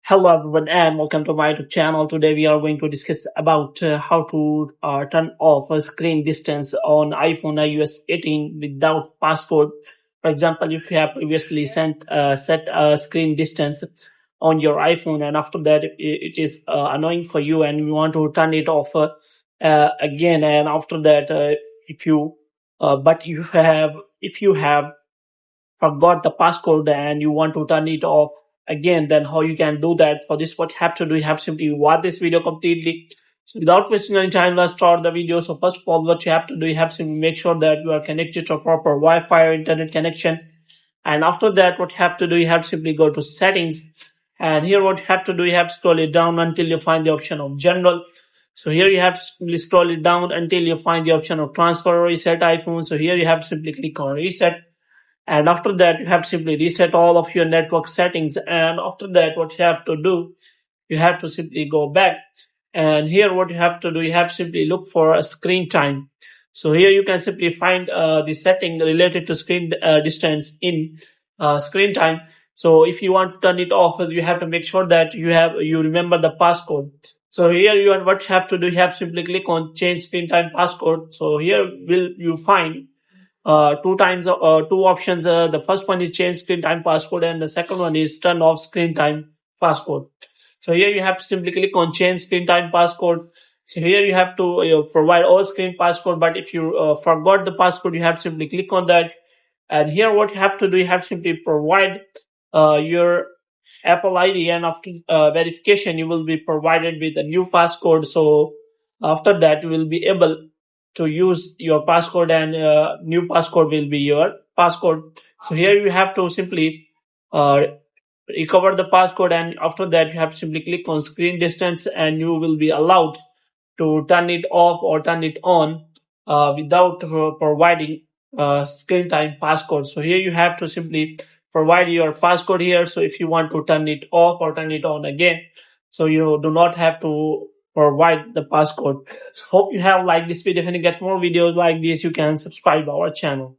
Hello everyone and welcome to my YouTube channel. Today we are going to discuss about how to turn off a screen distance on iPhone iOS 18 without passcode. For example, if you have previously set a screen distance on your iPhone and after that it is annoying for you and you want to turn it off again, and after that if you but you have if you have forgot the passcode and you want to turn it off again, then how you can do that? For this, what you have to do, you have to simply watch this video completely. So without wasting any time, let's start the video. So first of all, what you have to do, you have to make sure that you are connected to a proper Wi-Fi or internet connection. And after that, what you have to do, you have to simply go to settings. And here what you have to do, you have to scroll it down until you find the option of general. So here you have to simply scroll it down until you find the option of transfer or reset iPhone. So here you have to simply click on reset. And after that, you have to simply reset all of your network settings. And after that, what you have to do, you have to simply go back. And here what you have to do, you have to simply look for a screen time. So here you can simply find the setting related to screen distance in screen time. So if you want to turn it off, you have to make sure that you remember the passcode. So here what you have to do, you have to simply click on change screen time passcode. So here will you find two options. The first one is change screen time passcode and the second one is turn off screen time passcode. So here you have to simply click on change screen time passcode. So here you have to provide all screen passcode, but if you forgot the passcode, you have to simply click on that. And here what you have to do, you have to simply provide your Apple ID, and after verification you will be provided with a new passcode. So after that you will be able to use your passcode, and new passcode will be your passcode. So here you have to simply recover the passcode, and after that you have to simply click on screen distance and you will be allowed to turn it off or turn it on without providing screen time passcode. So here you have to simply provide your passcode here. So if you want to turn it off or turn it on again, so you do not have to provide the passcode. So hope you have liked this video. If you get more videos like this, you can subscribe our channel.